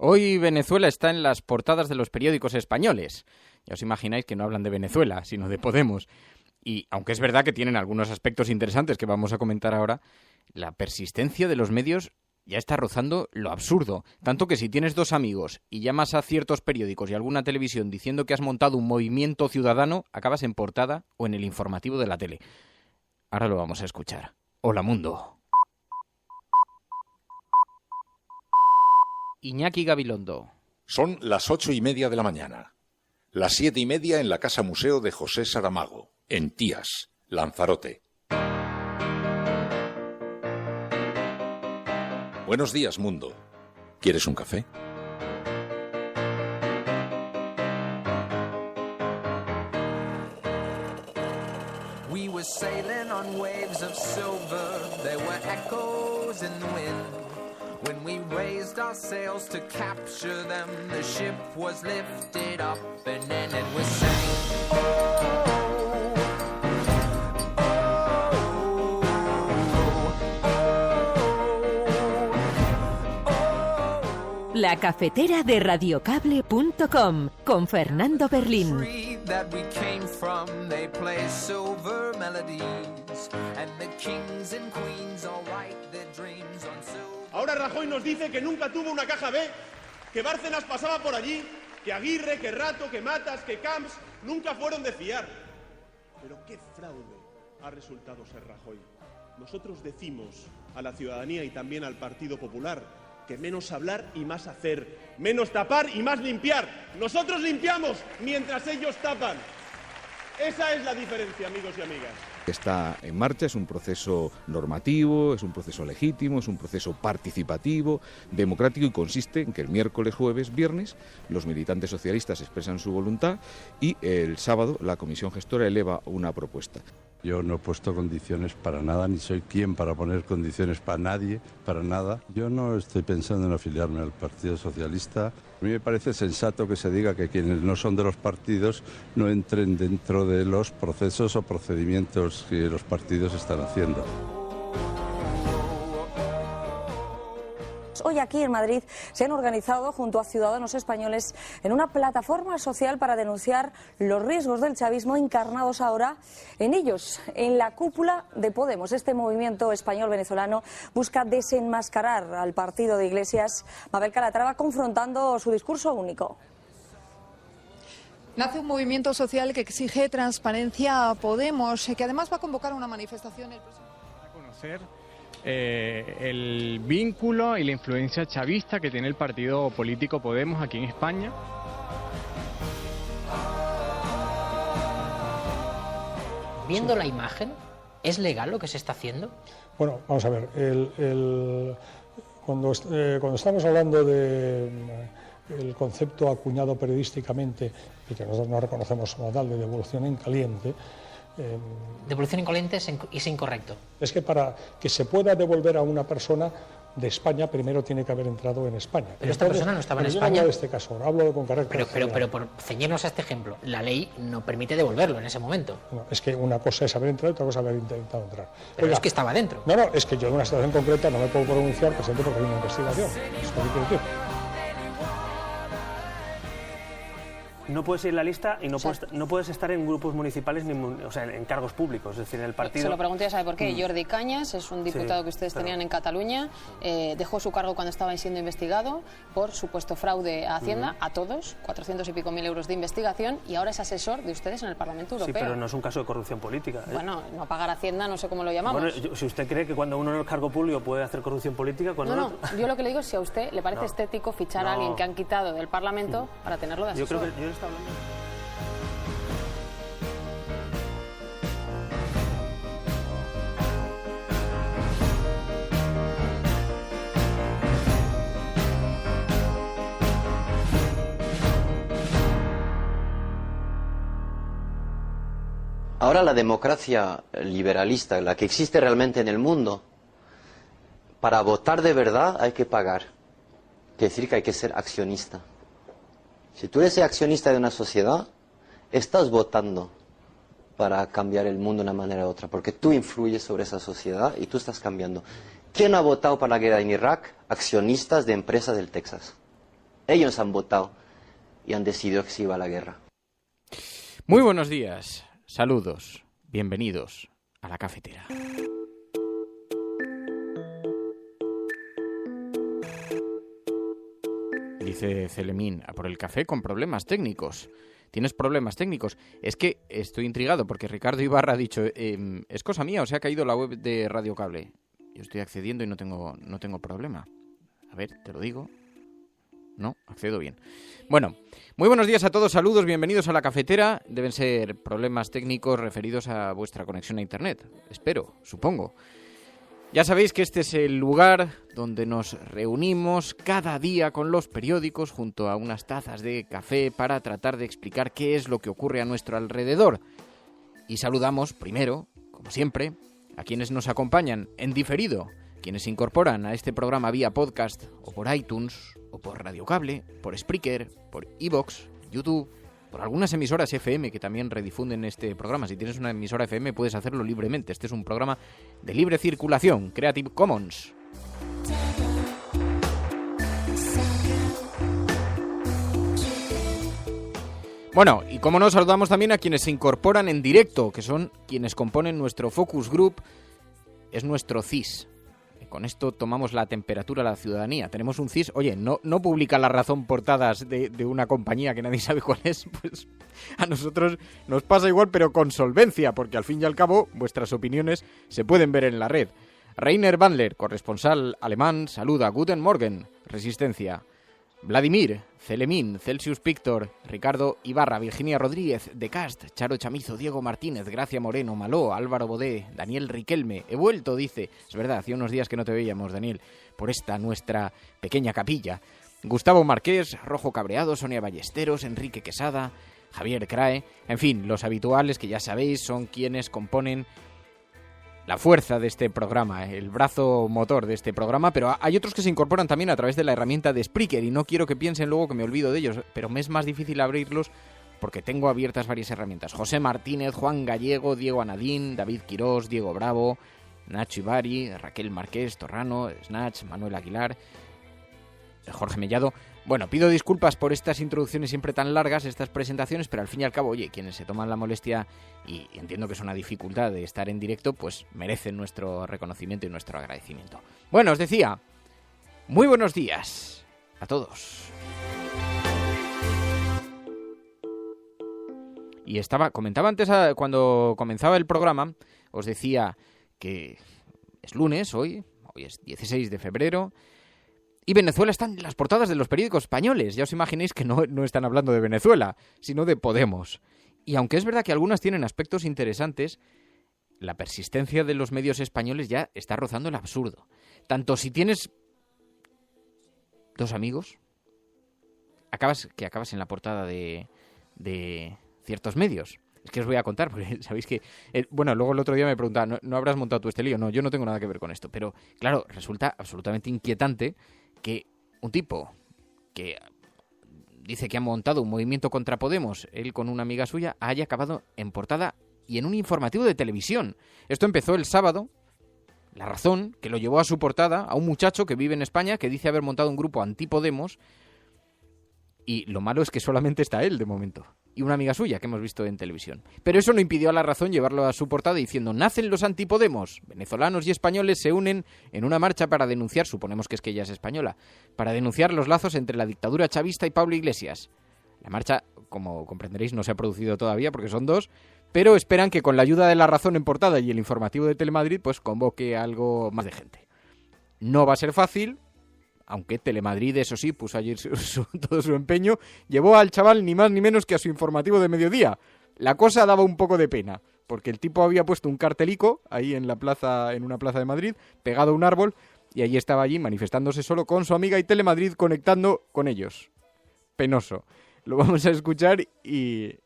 Hoy Venezuela está en las portadas de los periódicos españoles. Ya os imagináis que no hablan de Venezuela, sino de Podemos. Y aunque es verdad que tienen algunos aspectos interesantes que vamos a comentar ahora, la persistencia de los medios ya está rozando lo absurdo. Tanto que si tienes dos amigos y llamas a ciertos periódicos y alguna televisión diciendo que has montado un movimiento ciudadano, acabas en portada o en el informativo de la tele. Ahora lo vamos a escuchar. Hola Mundo. Iñaki Gabilondo. Son las 8:30 de la mañana. Las 7:30 en la Casa Museo de José Saramago, en Tías, Lanzarote. Buenos días, mundo. ¿Quieres un café? We were sailing on waves of silver. There were echoes in the wind. When we raised our sails to capture them, the ship was lifted up and then it was sank. La cafetera de radiocable.com con Fernando Berlín. Ahora Rajoy nos dice que nunca tuvo una caja B, que Bárcenas pasaba por allí, que Aguirre, que Rato, que Matas, que Camps nunca fueron de fiar. Pero qué fraude ha resultado ser Rajoy. Nosotros decimos a la ciudadanía y también al Partido Popular que menos hablar y más hacer, menos tapar y más limpiar. Nosotros limpiamos mientras ellos tapan. Esa es la diferencia, amigos y amigas. Está en marcha, es un proceso normativo, es un proceso legítimo, es un proceso participativo, democrático y consiste en que el miércoles, jueves, viernes los militantes socialistas expresan su voluntad y el sábado la comisión gestora eleva una propuesta. Yo no he puesto condiciones para nada, ni soy quien para poner condiciones para nadie, para nada. Yo no estoy pensando en afiliarme al Partido Socialista. A mí me parece sensato que se diga que quienes no son de los partidos no entren dentro de los procesos o procedimientos que los partidos están haciendo. Hoy aquí en Madrid se han organizado junto a ciudadanos españoles en una plataforma social para denunciar los riesgos del chavismo encarnados ahora en ellos, en la cúpula de Podemos. Este movimiento español venezolano busca desenmascarar al partido de Iglesias. Mabel Calatrava confrontando su discurso único. Nace un movimiento social que exige transparencia a Podemos, que además va a convocar una manifestación el próximo. Para conocer el vínculo y la influencia chavista que tiene el partido político Podemos aquí en España. Viendo la imagen, ¿es legal lo que se está haciendo? Bueno, vamos a ver, cuando estamos hablando de el concepto acuñado periodísticamente y que nosotros no reconocemos como tal de devolución en caliente. Devolución en caliente es incorrecto. Es que para que se pueda devolver a una persona de España, primero tiene que haber entrado en España. Pero esta persona no estaba en España. Yo no hablo de este caso, ahora hablo con carácter general. Pero por ceñirnos a este ejemplo, la ley no permite devolverlo en ese momento. No, es que una cosa es haber entrado y otra cosa es haber intentado entrar. Pero oiga, es que estaba dentro. No, es que yo en una situación concreta no me puedo pronunciar, presidente, porque hay una investigación. ¿Eso qué quiere decir? No puedes ir en la lista y no puedes estar en grupos municipales ni en cargos públicos, es decir, en el partido. Se lo pregunté, ya sabe por qué. Jordi Cañas es un diputado que ustedes tenían en Cataluña, dejó su cargo cuando estaba siendo investigado por supuesto fraude a Hacienda, a todos, 400 y pico mil euros de investigación, y ahora es asesor de ustedes en el Parlamento Europeo. Sí, pero no es un caso de corrupción política. Bueno, no pagar Hacienda, no sé cómo lo llamamos. Bueno, si usted cree que cuando uno en el cargo público puede hacer corrupción política, No, yo lo que le digo es si a usted le parece estético fichar a alguien que han quitado del Parlamento para tenerlo de asesor. Yo creo que yo le estaba hablando. Ahora la democracia liberalista, la que existe realmente en el mundo, para votar de verdad hay que pagar. Quiere decir que hay que ser accionista. Si tú eres accionista de una sociedad, estás votando para cambiar el mundo de una manera u otra, porque tú influyes sobre esa sociedad y tú estás cambiando. ¿Quién ha votado para la guerra en Irak? Accionistas de empresas del Texas. Ellos han votado y han decidido que se iba a la guerra. Muy buenos días, saludos, bienvenidos a la cafetera. Dice Celemín, a por el café con problemas técnicos. ¿Tienes problemas técnicos? Es que estoy intrigado porque Ricardo Ibarra ha dicho, es cosa mía o se ha caído la web de Radio Cable. Yo estoy accediendo y no tengo problema. A ver, te lo digo. No, accedo bien. Bueno, muy buenos días a todos, saludos, bienvenidos a la cafetera. Deben ser problemas técnicos referidos a vuestra conexión a internet. Espero, supongo. Ya sabéis que este es el lugar donde nos reunimos cada día con los periódicos junto a unas tazas de café para tratar de explicar qué es lo que ocurre a nuestro alrededor. Y saludamos primero, como siempre, a quienes nos acompañan en diferido, quienes se incorporan a este programa vía podcast o por iTunes o por Radio Cable, por Spreaker, por iVoox, YouTube, por algunas emisoras FM que también redifunden este programa. Si tienes una emisora FM puedes hacerlo libremente. Este es un programa de libre circulación, Creative Commons. Bueno, y como no, saludamos también a quienes se incorporan en directo, que son quienes componen nuestro Focus Group, es nuestro CIS. Con esto tomamos la temperatura a la ciudadanía. Tenemos un CIS, oye, no publica La Razón portadas de una compañía que nadie sabe cuál es, pues a nosotros nos pasa igual, pero con solvencia, porque al fin y al cabo vuestras opiniones se pueden ver en la red. Rainer Bandler, corresponsal alemán, saluda. Guten Morgen, Resistencia. Vladimir, Celemín, Celsius Pictor, Ricardo Ibarra, Virginia Rodríguez, De Cast, Charo Chamizo, Diego Martínez, Gracia Moreno, Maló, Álvaro Bodé, Daniel Riquelme. He vuelto, dice. Es verdad, hacía unos días que no te veíamos, Daniel, por esta nuestra pequeña capilla. Gustavo Marqués, Rojo Cabreado, Sonia Ballesteros, Enrique Quesada, Javier Crae. En fin, los habituales que ya sabéis son quienes componen la fuerza de este programa, el brazo motor de este programa, pero hay otros que se incorporan también a través de la herramienta de Spreaker y no quiero que piensen luego que me olvido de ellos, pero me es más difícil abrirlos porque tengo abiertas varias herramientas. José Martínez, Juan Gallego, Diego Anadín, David Quirós, Diego Bravo, Nacho Ibari, Raquel Marqués, Torrano, Snatch, Manuel Aguilar, Jorge Mellado. Bueno, pido disculpas por estas introducciones siempre tan largas, estas presentaciones, pero al fin y al cabo, oye, quienes se toman la molestia, y entiendo que es una dificultad de estar en directo, pues merecen nuestro reconocimiento y nuestro agradecimiento. Bueno, os decía, muy buenos días a todos. Y comentaba antes, cuando comenzaba el programa, os decía que es lunes hoy es 16 de febrero, y Venezuela está en las portadas de los periódicos españoles. Ya os imaginéis que no están hablando de Venezuela, sino de Podemos. Y aunque es verdad que algunas tienen aspectos interesantes, la persistencia de los medios españoles ya está rozando el absurdo. Tanto si tienes dos amigos, acabas en la portada de ciertos medios. Es que os voy a contar, porque sabéis que... bueno, luego el otro día me preguntaban, ¿no habrás montado tú este lío? No, yo no tengo nada que ver con esto. Pero, claro, resulta absolutamente inquietante que un tipo que dice que ha montado un movimiento contra Podemos, él con una amiga suya, haya acabado en portada y en un informativo de televisión. Esto empezó el sábado, La Razón, que lo llevó a su portada a un muchacho que vive en España, que dice haber montado un grupo anti-Podemos, y lo malo es que solamente está él de momento. Y una amiga suya que hemos visto en televisión. Pero eso no impidió a La Razón llevarlo a su portada diciendo: nacen los antipodemos. Venezolanos y españoles se unen en una marcha para denunciar, suponemos que es que ella es española, para denunciar los lazos entre la dictadura chavista y Pablo Iglesias. La marcha, como comprenderéis, no se ha producido todavía porque son dos, pero esperan que con la ayuda de La Razón en portada y el informativo de Telemadrid, pues convoque algo más de gente. No va a ser fácil, aunque Telemadrid, eso sí, puso ayer todo su empeño, llevó al chaval ni más ni menos que a su informativo de mediodía. La cosa daba un poco de pena, porque el tipo había puesto un cartelico ahí en una plaza de Madrid, pegado a un árbol, y allí estaba allí manifestándose solo con su amiga y Telemadrid conectando con ellos. Penoso. Lo vamos a escuchar y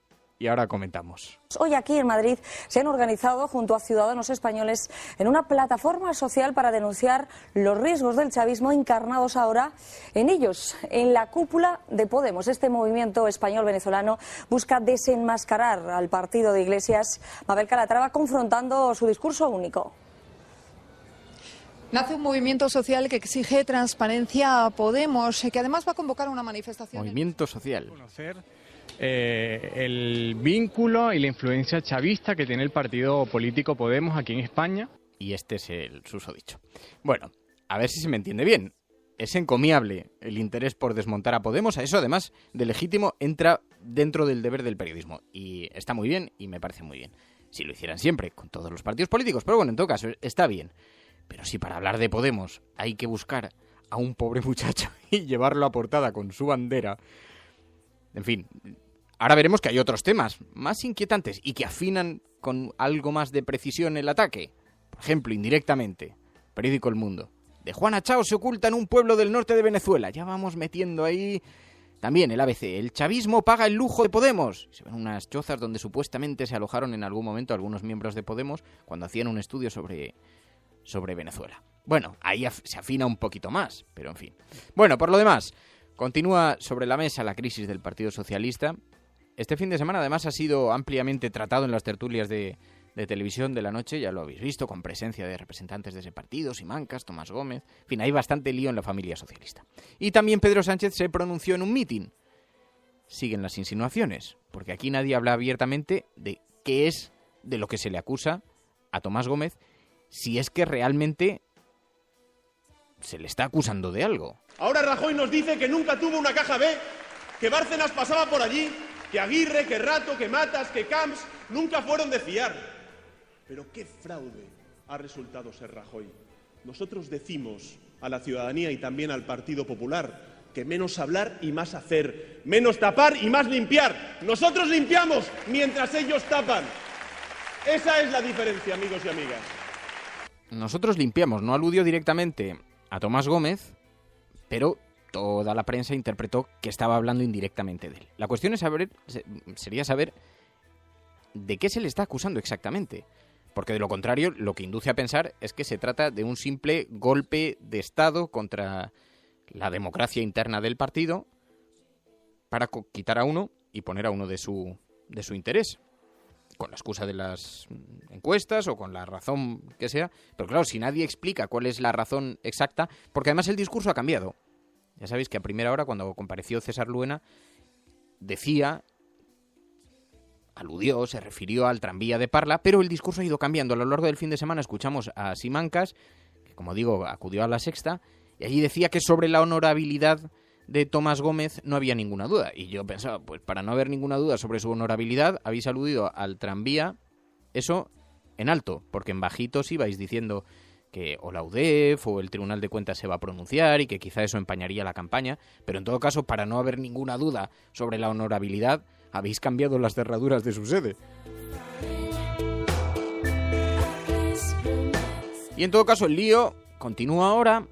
ahora comentamos. Hoy aquí en Madrid se han organizado junto a ciudadanos españoles en una plataforma social para denunciar los riesgos del chavismo encarnados ahora en ellos, en la cúpula de Podemos. Este movimiento español venezolano busca desenmascarar al partido de Iglesias. Mabel Calatrava confrontando su discurso único. Nace un movimiento social que exige transparencia a Podemos, que además va a convocar una manifestación. Movimiento social. Conocer el vínculo y la influencia chavista que tiene el partido político Podemos aquí en España. Y este es el susodicho. Bueno, a ver si se me entiende bien. Es encomiable el interés por desmontar a Podemos. A eso, además de legítimo, entra dentro del deber del periodismo. Y está muy bien y me parece muy bien. Si lo hicieran siempre, con todos los partidos políticos. Pero bueno, en todo caso, está bien. Pero si para hablar de Podemos hay que buscar a un pobre muchacho y llevarlo a portada con su bandera... En fin, ahora veremos que hay otros temas más inquietantes y que afinan con algo más de precisión el ataque. Por ejemplo, indirectamente, periódico El Mundo. De Juana Chao se oculta en un pueblo del norte de Venezuela. Ya vamos metiendo ahí... También el ABC. El chavismo paga el lujo de Podemos. Se ven unas chozas donde supuestamente se alojaron en algún momento algunos miembros de Podemos cuando hacían un estudio sobre Venezuela. Bueno, ahí se afina un poquito más, pero en fin. Bueno, por lo demás, continúa sobre la mesa la crisis del Partido Socialista. Este fin de semana, además, ha sido ampliamente tratado en las tertulias de televisión de la noche, ya lo habéis visto, con presencia de representantes de ese partido, Simancas, Tomás Gómez... En fin, hay bastante lío en la familia socialista. Y también Pedro Sánchez se pronunció en un mitin. Siguen las insinuaciones, porque aquí nadie habla abiertamente de qué es de lo que se le acusa a Tomás Gómez, si es que realmente se le está acusando de algo. Ahora Rajoy nos dice que nunca tuvo una caja B, que Bárcenas pasaba por allí, que Aguirre, que Rato, que Matas, que Camps nunca fueron de fiar. Pero qué fraude ha resultado ser Rajoy. Nosotros decimos a la ciudadanía y también al Partido Popular que menos hablar y más hacer, menos tapar y más limpiar. Nosotros limpiamos mientras ellos tapan. Esa es la diferencia, amigos y amigas. Nosotros limpiamos, no aludió directamente a Tomás Gómez, pero toda la prensa interpretó que estaba hablando indirectamente de él. La cuestión sería saber de qué se le está acusando exactamente, porque de lo contrario lo que induce a pensar es que se trata de un simple golpe de Estado contra la democracia interna del partido para quitar a uno y poner a uno de su interés, con la excusa de las encuestas o con la razón que sea. Pero claro, si nadie explica cuál es la razón exacta, porque además el discurso ha cambiado. Ya sabéis que a primera hora, cuando compareció César Luena, aludió, se refirió al tranvía de Parla, pero el discurso ha ido cambiando. A lo largo del fin de semana escuchamos a Simancas, que como digo, acudió a La Sexta, y allí decía que sobre la honorabilidad de Tomás Gómez no había ninguna duda. Y yo pensaba, pues para no haber ninguna duda sobre su honorabilidad, habéis aludido al tranvía, eso en alto, porque en bajitos ibais diciendo que o la UDEF o el Tribunal de Cuentas se va a pronunciar y que quizá eso empañaría la campaña, pero en todo caso, para no haber ninguna duda sobre la honorabilidad, habéis cambiado las cerraduras de su sede. Y en todo caso, el lío continúa ahora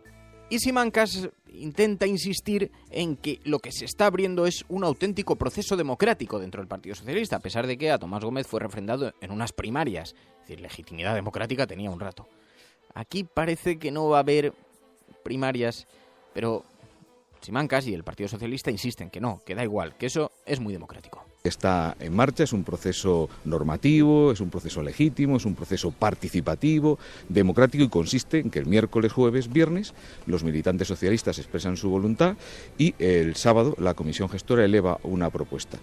y Simancas intenta insistir en que lo que se está abriendo es un auténtico proceso democrático dentro del Partido Socialista, a pesar de que a Tomás Gómez fue refrendado en unas primarias. Es decir, legitimidad democrática tenía un rato. Aquí parece que no va a haber primarias, pero Simancas y el Partido Socialista insisten que no, que da igual, que eso es muy democrático. Está en marcha, es un proceso normativo, es un proceso legítimo, es un proceso participativo, democrático, y consiste en que el miércoles, jueves, viernes los militantes socialistas expresan su voluntad y el sábado la comisión gestora eleva una propuesta.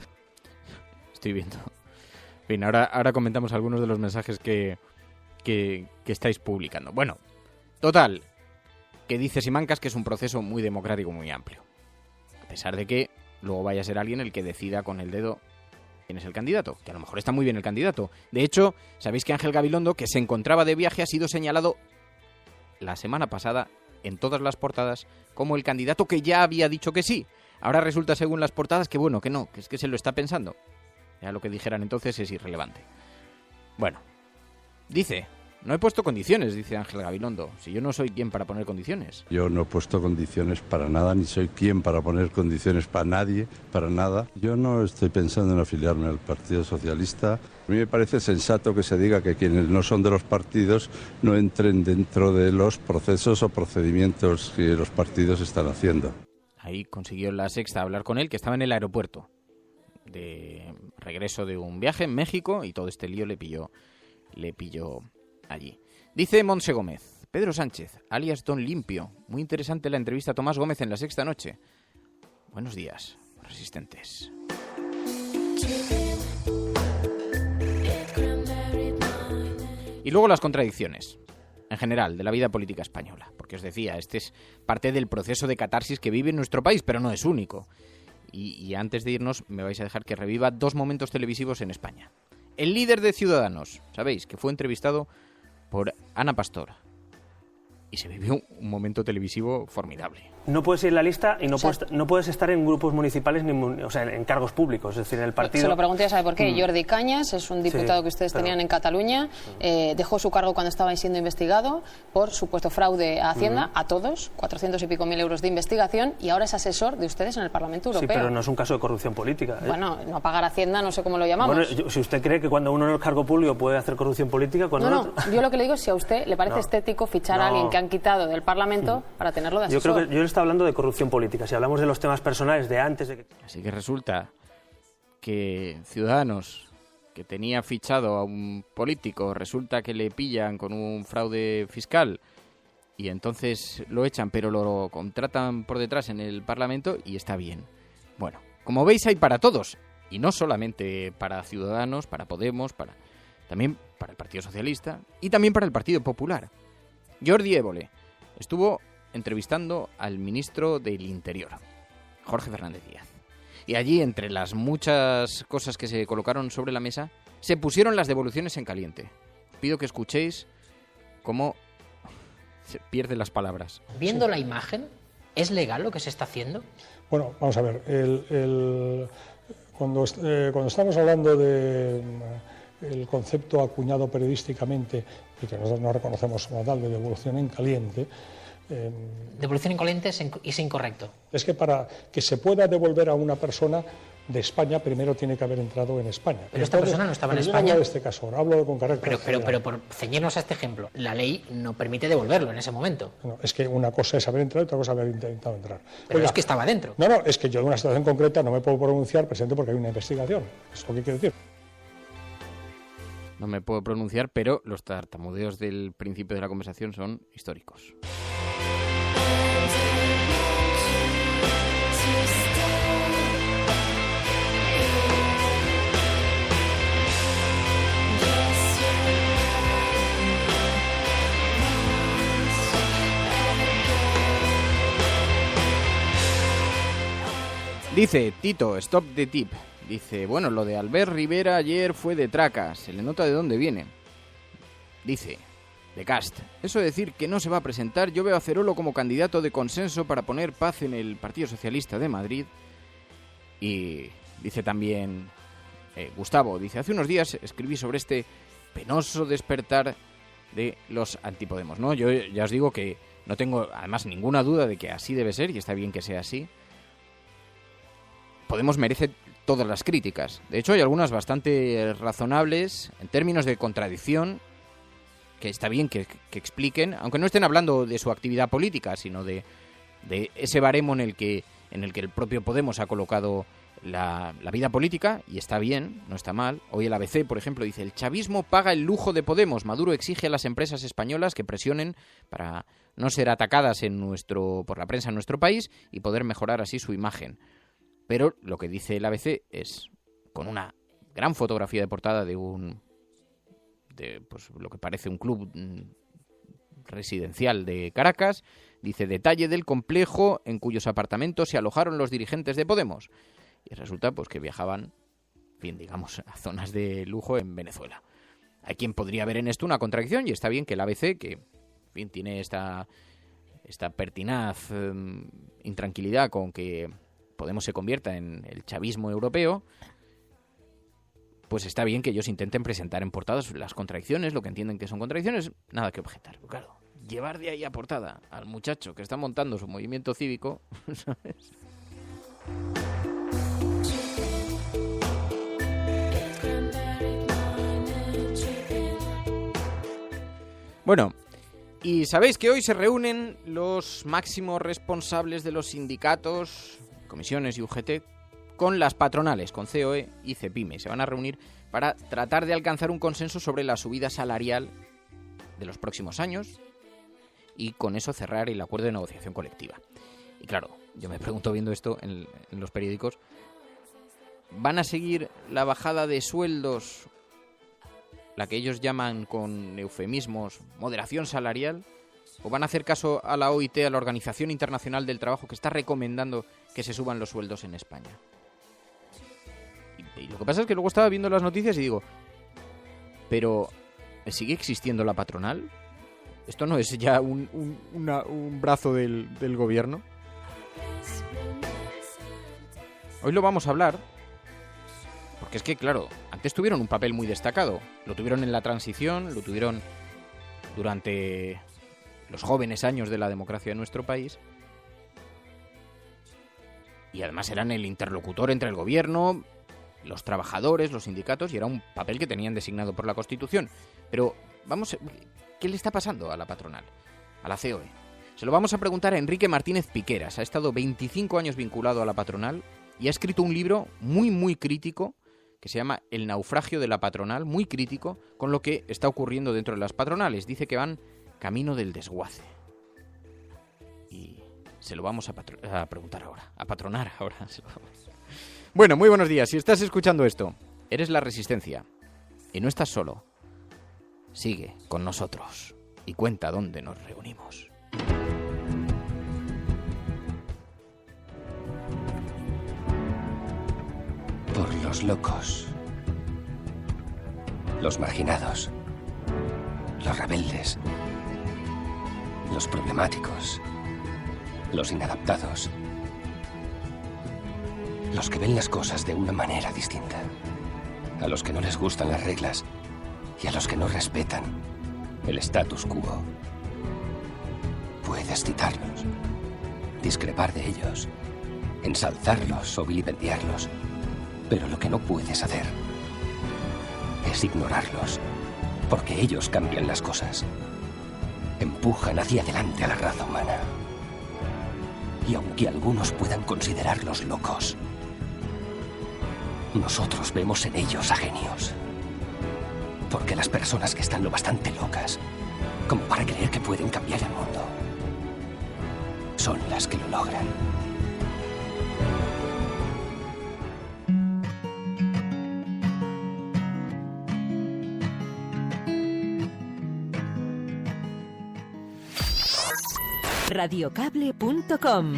Estoy viendo. Bien, ahora comentamos algunos de los mensajes que estáis publicando. Bueno, total, que dice Simancas que es un proceso muy democrático, muy amplio. A pesar de que luego vaya a ser alguien el que decida con el dedo quién es el candidato, que a lo mejor está muy bien el candidato. De hecho, sabéis que Ángel Gabilondo, que se encontraba de viaje, ha sido señalado la semana pasada en todas las portadas como el candidato que ya había dicho que sí. Ahora resulta, según las portadas, que bueno, que no, que es que se lo está pensando. Ya lo que dijeran entonces es irrelevante. Bueno, dice... No he puesto condiciones, dice Ángel Gabilondo. Si yo no soy quien para poner condiciones. Yo no he puesto condiciones para nada, ni soy quien para poner condiciones para nadie, para nada. Yo no estoy pensando en afiliarme al Partido Socialista. A mí me parece sensato que se diga que quienes no son de los partidos no entren dentro de los procesos o procedimientos que los partidos están haciendo. Ahí consiguió La Sexta hablar con él, que estaba en el aeropuerto de regreso de un viaje en México, y todo este lío le pilló allí. Dice Montse Gómez, Pedro Sánchez, alias Don Limpio. Muy interesante la entrevista a Tomás Gómez en La Sexta Noche. Buenos días, resistentes. Y luego las contradicciones, en general, de la vida política española. Porque os decía, este es parte del proceso de catarsis que vive nuestro país, pero no es único. Y antes de irnos, me vais a dejar que reviva 2 momentos televisivos en España. El líder de Ciudadanos, sabéis, que fue entrevistado por Ana Pastor. Y se vivió un momento televisivo formidable. No puedes ir en la lista y no puedes estar en grupos municipales ni en cargos públicos, es decir, en el partido. Se lo pregunté, ya sabe por qué. Jordi Cañas es un diputado que ustedes tenían en Cataluña, dejó su cargo cuando estaba siendo investigado por supuesto fraude a Hacienda, a todos, 400 y pico mil euros de investigación, y ahora es asesor de ustedes en el Parlamento Europeo. Sí, pero no es un caso de corrupción política. Bueno, no pagar Hacienda, no sé cómo lo llamamos. Bueno, si usted cree que cuando uno en el cargo público puede hacer corrupción política, cuando No, yo lo que le digo es si a usted le parece estético fichar a alguien que han quitado del Parlamento para tenerlo de asesor. Yo creo que yo le estaba hablando de corrupción política. Si hablamos de los temas personales de antes de que... Así que resulta que Ciudadanos, que tenía fichado a un político, resulta que le pillan con un fraude fiscal y entonces lo echan, pero lo contratan por detrás en el Parlamento y está bien. Bueno, como veis hay para todos, y no solamente para Ciudadanos, para Podemos, también para el Partido Socialista y también para el Partido Popular. Jordi Évole estuvo entrevistando al ministro del Interior, Jorge Fernández Díaz. Y allí, entre las muchas cosas que se colocaron sobre la mesa, se pusieron las devoluciones en caliente. Pido que escuchéis cómo se pierden las palabras. Viendo la imagen, ¿es legal lo que se está haciendo? Bueno, vamos a ver. Cuando estamos hablando de el concepto acuñado periodísticamente, y que nosotros no reconocemos como tal, de devolución en caliente... Devolución en caliente es incorrecto. Es que para que se pueda devolver a una persona de España, primero tiene que haber entrado en España. Pero esta persona no estaba en España. Yo no hablo de este caso, ahora hablo con carácter pero por ceñirnos a este ejemplo, la ley no permite devolverlo en ese momento. No, es que una cosa es haber entrado y otra cosa es haber intentado entrar. Pero es que estaba dentro. No, es que yo de una situación concreta no me puedo pronunciar, presidente, porque hay una investigación. ¿Es lo que quiero decir? No me puedo pronunciar, pero los tartamudeos del principio de la conversación son históricos. Dice Tito, stop the tip. Dice, bueno, lo de Albert Rivera ayer fue de traca, se le nota de dónde viene. Dice, de Cast, eso de decir que no se va a presentar, yo veo a Cerolo como candidato de consenso para poner paz en el Partido Socialista de Madrid. Y dice también Gustavo, dice, hace unos días escribí sobre este penoso despertar de los antipodemos, ¿no? Yo ya os digo que no tengo además ninguna duda de que así debe ser y está bien que sea así. Podemos merece todas las críticas. De hecho, hay algunas bastante razonables en términos de contradicción, que está bien que expliquen, aunque no estén hablando de su actividad política, sino de ese baremo en el que el propio Podemos ha colocado la vida política, y está bien, no está mal. Hoy el ABC, por ejemplo, dice, el chavismo paga el lujo de Podemos. Maduro exige a las empresas españolas que presionen para no ser atacadas por la prensa en nuestro país y poder mejorar así su imagen. Pero lo que dice el ABC es, con una gran fotografía de portada de lo que parece un club residencial de Caracas, dice, detalle del complejo en cuyos apartamentos se alojaron los dirigentes de Podemos. Y resulta pues que viajaban, en fin, digamos, a zonas de lujo en Venezuela. Hay quien podría ver en esto una contradicción, y está bien que el ABC, que en fin, tiene esta pertinaz intranquilidad con que Podemos se convierta en el chavismo europeo, pues está bien que ellos intenten presentar en portadas las contradicciones, lo que entienden que son contradicciones, nada que objetar. Claro, llevar de ahí a portada al muchacho que está montando su movimiento cívico, ¿sabes? Bueno, y sabéis que hoy se reúnen los máximos responsables de los sindicatos, comisiones y UGT, con las patronales, con COE y CEPIME. Se van a reunir para tratar de alcanzar un consenso sobre la subida salarial de los próximos años y con eso cerrar el acuerdo de negociación colectiva. Y claro, yo me pregunto viendo esto en los periódicos, ¿van a seguir la bajada de sueldos, la que ellos llaman con eufemismos moderación salarial? ¿O van a hacer caso a la OIT, a la Organización Internacional del Trabajo, que está recomendando que se suban los sueldos en España? Y lo que pasa es que luego estaba viendo las noticias y digo, ¿pero sigue existiendo la patronal? ¿Esto no es ya un brazo del gobierno? Hoy lo vamos a hablar, porque es que, claro, antes tuvieron un papel muy destacado. Lo tuvieron en la transición, lo tuvieron durante los jóvenes años de la democracia de nuestro país. Y además eran el interlocutor entre el gobierno, los trabajadores, los sindicatos, y era un papel que tenían designado por la Constitución. Pero, ¿qué le está pasando a la patronal, a la COE? Se lo vamos a preguntar a Enrique Martínez Piqueras. Ha estado 25 años vinculado a la patronal y ha escrito un libro muy, muy crítico que se llama El naufragio de la patronal, muy crítico con lo que está ocurriendo dentro de las patronales. Dice que van camino del desguace. Y se lo vamos a preguntar ahora, a patronar ahora. Bueno, muy buenos días. Si estás escuchando esto, eres La Resistencia y no estás solo. Sigue con nosotros y cuenta dónde nos reunimos. Por los locos, los marginados, los rebeldes, los problemáticos, los inadaptados, los que ven las cosas de una manera distinta, a los que no les gustan las reglas y a los que no respetan el status quo. Puedes citarlos, discrepar de ellos, ensalzarlos o vilipendiarlos, pero lo que no puedes hacer es ignorarlos, porque ellos cambian las cosas, empujan hacia adelante a la raza humana. Y aunque algunos puedan considerarlos locos, nosotros vemos en ellos a genios. Porque las personas que están lo bastante locas como para creer que pueden cambiar el mundo son las que lo logran. Radiocable.com.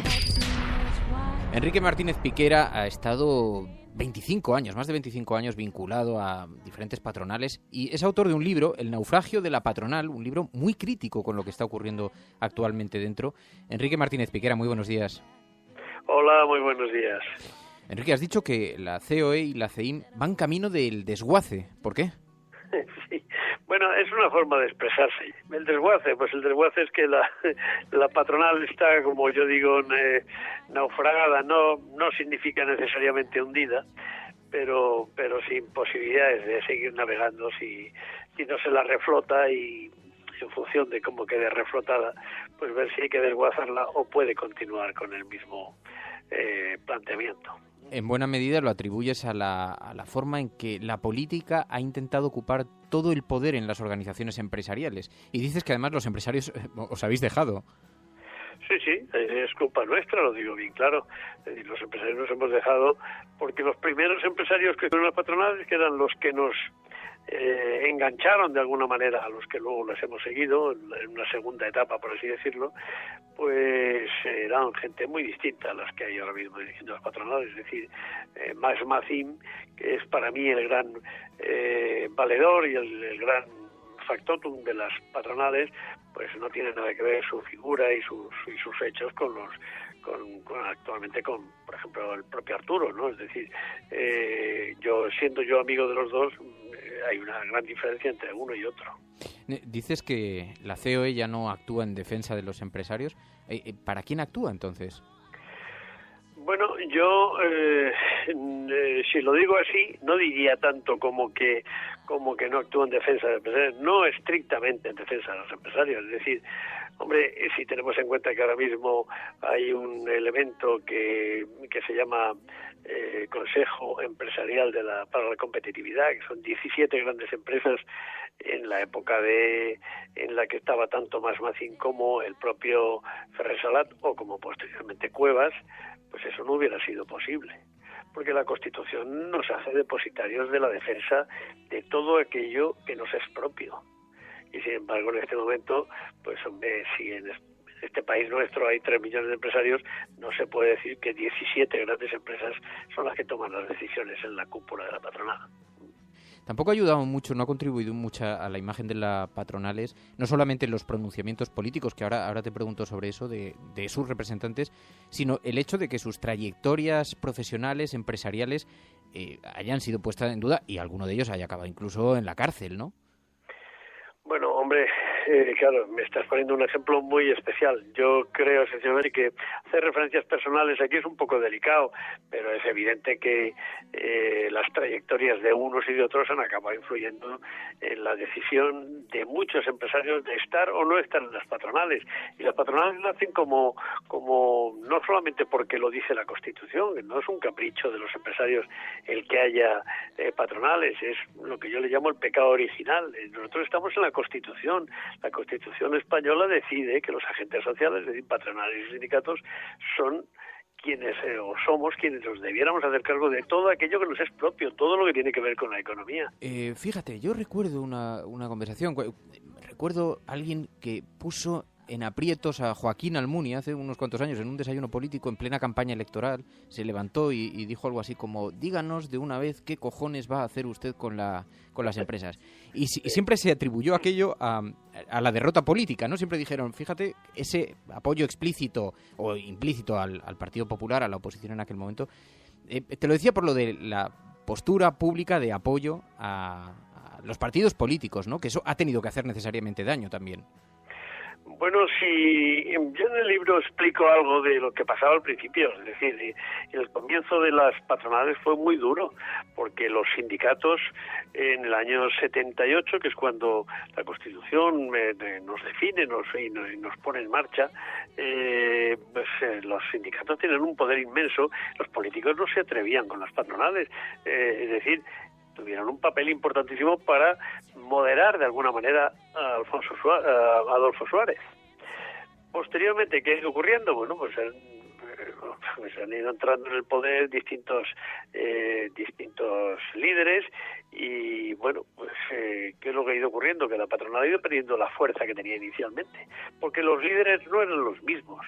Enrique Martínez Piquera ha estado 25 años, más de 25 años vinculado a diferentes patronales y es autor de un libro, El naufragio de la patronal, un libro muy crítico con lo que está ocurriendo actualmente dentro. Enrique Martínez Piquera, muy buenos días. Hola, muy buenos días. Enrique, has dicho que la COE y la CEIM van camino del desguace. ¿Por qué? Sí. Bueno, es una forma de expresarse. El desguace, pues el desguace es que la patronal está, como yo digo, naufragada. No significa necesariamente hundida, pero sin posibilidades de seguir navegando si no se la reflota, y en función de cómo quede reflotada, pues ver si hay que desguazarla o puede continuar con el mismo planteamiento. En buena medida lo atribuyes a la forma en que la política ha intentado ocupar todo el poder en las organizaciones empresariales. Y dices que además los empresarios os habéis dejado. Sí, es culpa nuestra, lo digo bien claro. Los empresarios nos hemos dejado porque los primeros empresarios que fueron las patronales, que eran los que nos engancharon de alguna manera, a los que luego les hemos seguido en una segunda etapa, por así decirlo, pues eran gente muy distinta a las que hay ahora mismo dirigiendo las patronales. Es decir, Max Mazin, que es para mí el gran valedor y el gran factotum de las patronales, pues no tiene nada que ver su figura y sus hechos con actualmente con, por ejemplo, el propio Arturo, ¿no? Es decir, siendo yo amigo de los dos, hay una gran diferencia entre uno y otro. Dices que la COE ya no actúa en defensa de los empresarios. ¿Para quién actúa entonces? Bueno, yo si lo digo así, no diría tanto como que no actúa en defensa de los empresarios, no estrictamente en defensa de los empresarios. Es decir, hombre, si tenemos en cuenta que ahora mismo hay un elemento que se llama Consejo Empresarial para la Competitividad, que son 17 grandes empresas en la época en la que estaba tanto Masmacín como el propio Ferrer Salat o como posteriormente Cuevas, pues eso no hubiera sido posible, porque la Constitución nos hace depositarios de la defensa de todo aquello que nos es propio. Y sin embargo, en este momento, pues hombre, si en este país nuestro hay 3 millones de empresarios, no se puede decir que 17 grandes empresas son las que toman las decisiones en la cúpula de la patronal. Tampoco ha ayudado mucho, no ha contribuido mucho a la imagen de las patronales, no solamente los pronunciamientos políticos, que ahora te pregunto sobre eso, de sus representantes, sino el hecho de que sus trayectorias profesionales, empresariales, hayan sido puestas en duda y alguno de ellos haya acabado incluso en la cárcel, ¿no? Bueno, hombre, claro, me estás poniendo un ejemplo muy especial. Yo creo, sencillamente, que hacer referencias personales aquí es un poco delicado, pero es evidente que las trayectorias de unos y de otros han acabado influyendo en la decisión de muchos empresarios de estar o no estar en las patronales. Y las patronales nacen como no solamente porque lo dice la Constitución, que no es un capricho de los empresarios el que haya patronales, es lo que yo le llamo el pecado original. Nosotros estamos en la Constitución. La Constitución española decide que los agentes sociales, es decir, patronales y sindicatos, son quienes o somos quienes nos debiéramos hacer cargo de todo aquello que nos es propio, todo lo que tiene que ver con la economía. Fíjate, yo recuerdo una conversación, recuerdo a alguien que puso en aprietos a Joaquín Almunia hace unos cuantos años en un desayuno político en plena campaña electoral. Se levantó y dijo algo así como: díganos de una vez qué cojones va a hacer usted con las empresas. Y siempre se atribuyó aquello a la derrota política, ¿no? Siempre dijeron, fíjate, ese apoyo explícito o implícito al Partido Popular, a la oposición en aquel momento. Te lo decía por lo de la postura pública de apoyo a los partidos políticos, ¿no? Que eso ha tenido que hacer necesariamente daño también. Bueno, sí, yo en el libro explico algo de lo que pasaba al principio, es decir, el comienzo de las patronales fue muy duro, porque los sindicatos en el año 78, que es cuando la Constitución nos define y nos pone en marcha, los sindicatos tienen un poder inmenso, los políticos no se atrevían con las patronales, es decir, tuvieron un papel importantísimo para moderar de alguna manera a Adolfo Suárez. Posteriormente, ¿qué ha ido ocurriendo? Bueno, pues han ido entrando en el poder distintos líderes y, bueno, pues ¿qué es lo que ha ido ocurriendo? Que la patronal ha ido perdiendo la fuerza que tenía inicialmente, porque los líderes no eran los mismos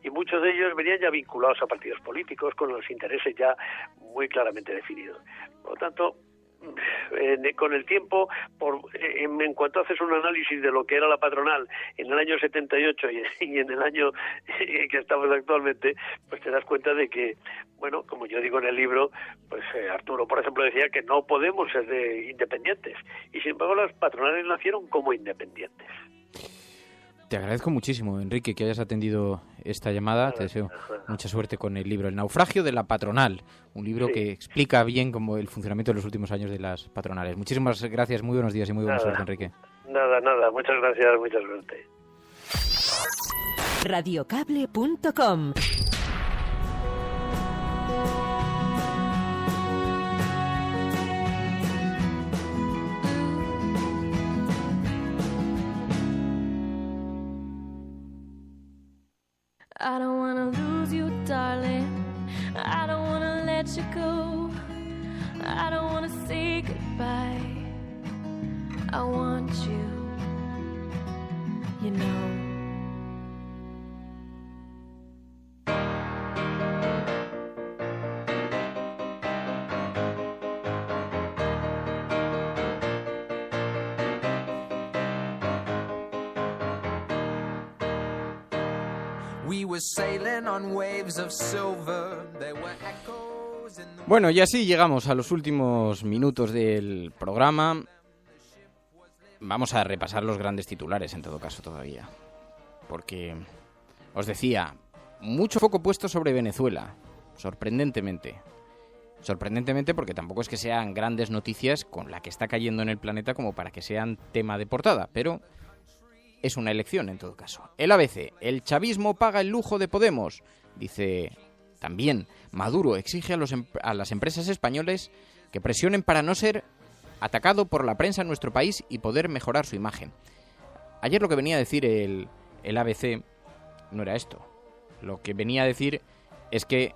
y muchos de ellos venían ya vinculados a partidos políticos con los intereses ya muy claramente definidos. Por lo tanto, con el tiempo, en cuanto haces un análisis de lo que era la patronal en el año 78 y en el año que estamos actualmente, pues te das cuenta de que, bueno, como yo digo en el libro, pues Arturo, por ejemplo, decía que no podemos ser independientes, y sin embargo las patronales nacieron como independientes. Te agradezco muchísimo, Enrique, que hayas atendido esta llamada. Te deseo mucha suerte con el libro El naufragio de la patronal, un libro que explica bien como el funcionamiento de los últimos años de las patronales. Muchísimas gracias, muy buenos días y muy buena suerte, Enrique. Nada, muchas gracias, mucha suerte. Radiocable.com. I don't wanna lose you, darling. I don't wanna let you go. I don't wanna say goodbye. I want you, you know. Bueno, y así llegamos a los últimos minutos del programa. Vamos a repasar los grandes titulares en todo caso todavía, porque os decía, mucho foco puesto sobre Venezuela, sorprendentemente porque tampoco es que sean grandes noticias con la que está cayendo en el planeta como para que sean tema de portada, pero es una elección en todo caso. El ABC, el chavismo paga el lujo de Podemos, dice También Maduro exige a las empresas españolas que presionen para no ser atacado por la prensa en nuestro país y poder mejorar su imagen. Ayer lo que venía a decir el ABC no era esto. Lo que venía a decir es que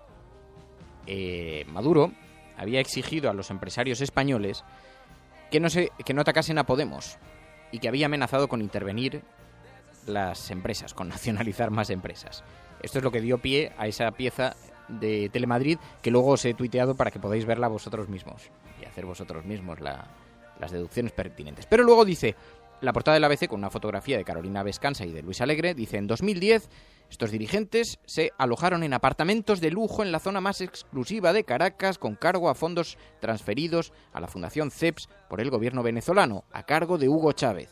Maduro había exigido a los empresarios españoles que no atacasen a Podemos y que había amenazado con intervenir las empresas, con nacionalizar más empresas. Esto es lo que dio pie a esa pieza de Telemadrid que luego os he tuiteado para que podáis verla vosotros mismos y hacer vosotros mismos las deducciones pertinentes. Pero luego dice, la portada del ABC con una fotografía de Carolina Vescanza y de Luis Alegre, dice, en 2010 estos dirigentes se alojaron en apartamentos de lujo en la zona más exclusiva de Caracas con cargo a fondos transferidos a la Fundación CEPS por el gobierno venezolano, a cargo de Hugo Chávez.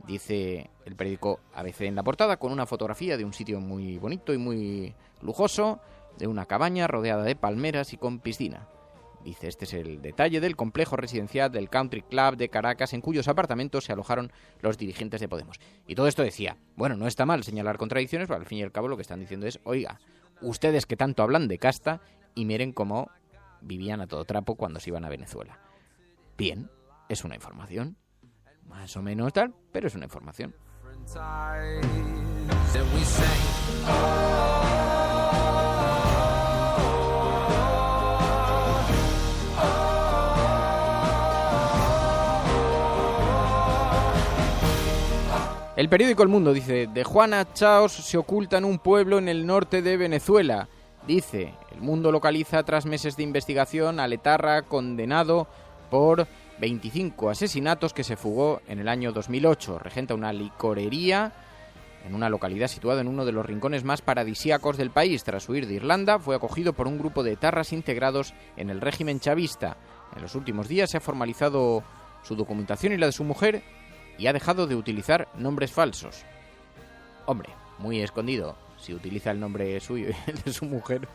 Dice el periódico ABC en la portada con una fotografía de un sitio muy bonito y muy lujoso, de una cabaña rodeada de palmeras y con piscina. Dice, este es el detalle del complejo residencial del Country Club de Caracas, en cuyos apartamentos se alojaron los dirigentes de Podemos. Y todo esto decía, bueno, no está mal señalar contradicciones, pero al fin y al cabo lo que están diciendo es, oiga, ustedes que tanto hablan de casta y miren cómo vivían a todo trapo cuando se iban a Venezuela. Bien, es una información, más o menos tal, pero es una información. El periódico El Mundo dice, de Juana Chaos se oculta en un pueblo en el norte de Venezuela. Dice, El Mundo localiza tras meses de investigación a Letarra, condenado por 25 asesinatos que se fugó en el año 2008. Regenta una licorería en una localidad situada en uno de los rincones más paradisíacos del país. Tras huir de Irlanda, fue acogido por un grupo de etarras integrados en el régimen chavista. En los últimos días se ha formalizado su documentación y la de su mujer y ha dejado de utilizar nombres falsos. Hombre, muy escondido si utiliza el nombre suyo y el de su mujer.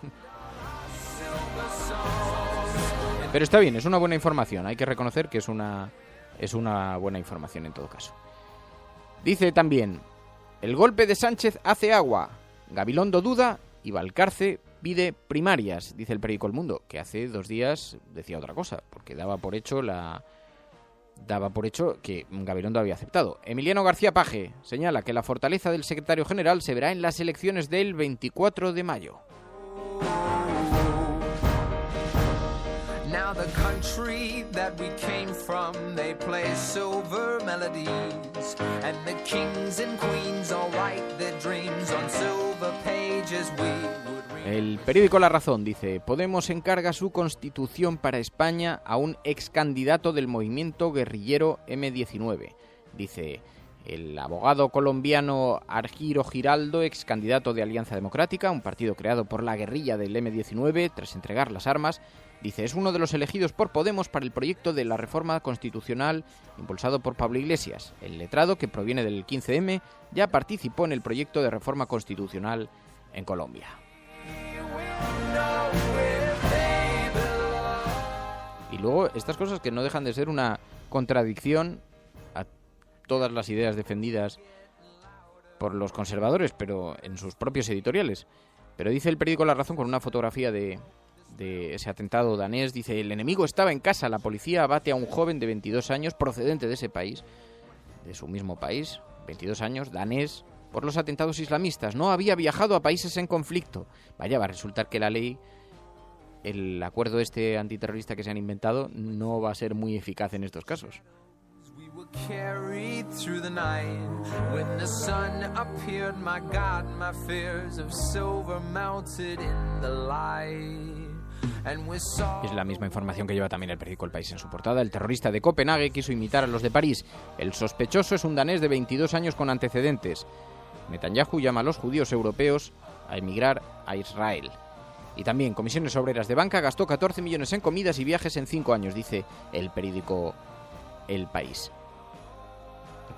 Pero está bien, es una buena información. Hay que reconocer que es una buena información en todo caso. Dice también, el golpe de Sánchez hace agua. Gabilondo duda y Valcarce pide primarias, dice el periódico El Mundo, que hace 2 días decía otra cosa, porque daba por hecho que Gabilondo había aceptado. Emiliano García Paje señala que la fortaleza del secretario general se verá en las elecciones del 24 de mayo. Now the country that we came from, they play silver melodies, and the kings and queens all write their dreams on silver pages. El periódico La Razón dice, Podemos encarga su constitución para España a un ex candidato del movimiento guerrillero M19. Dice, el abogado colombiano Argiro Giraldo, ex candidato de Alianza Democrática, un partido creado por la guerrilla del M19 tras entregar las armas, dice, es uno de los elegidos por Podemos para el proyecto de la reforma constitucional impulsado por Pablo Iglesias. El letrado, que proviene del 15M, ya participó en el proyecto de reforma constitucional en Colombia. Y luego estas cosas que no dejan de ser una contradicción a todas las ideas defendidas por los conservadores, pero en sus propios editoriales. Pero dice el periódico La Razón con una fotografía de ese atentado danés, dice, el enemigo estaba en casa, la policía abate a un joven de 22 años procedente de ese país, de su mismo país, 22 años, danés, por los atentados islamistas. No había viajado a países en conflicto. Vaya, va a resultar que la ley, el acuerdo antiterrorista que se han inventado, no va a ser muy eficaz en estos casos. Es la misma información que lleva también el periódico El País en su portada. El terrorista de Copenhague quiso imitar a los de París. El sospechoso es un danés de 22 años con antecedentes. Netanyahu llama a los judíos europeos a emigrar a Israel. Y también Comisiones Obreras de Banca gastó 14 millones en comidas y viajes en 5 años, dice el periódico El País.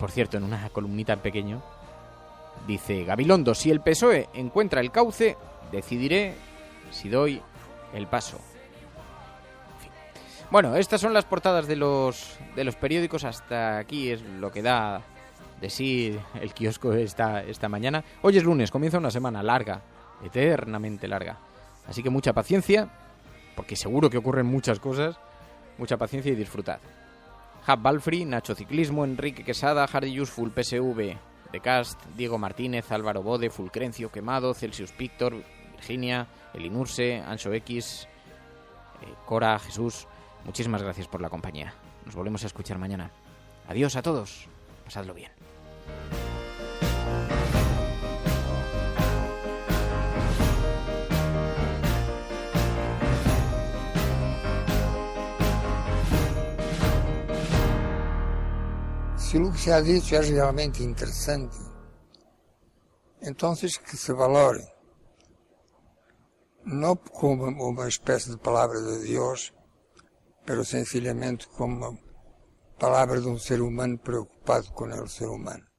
Por cierto, en una columnita en pequeño, dice Gabilondo, si el PSOE encuentra el cauce, decidiré si doy el paso. En fin. Bueno, estas son las portadas de los periódicos. Hasta aquí es lo que da de sí el kiosco esta mañana. Hoy es lunes, comienza una semana larga, eternamente larga. Así que mucha paciencia, porque seguro que ocurren muchas cosas. Mucha paciencia y disfrutad. Hub Balfri, Nacho Ciclismo, Enrique Quesada, Hardy Useful, PSV, The Cast, Diego Martínez, Álvaro Bode, Fulcrencio Quemado, Celsius Pictor, Virginia, Elinurse, Ancho X, Cora, Jesús. Muchísimas gracias por la compañía. Nos volvemos a escuchar mañana. Adiós a todos. Pasadlo bien. Se o que se ha dicho es realmente interesante, entonces que se valore, no como uma espécie de palavra de Deus, pero sencillamente como uma palavra de um ser humano preocupado com o ser humano.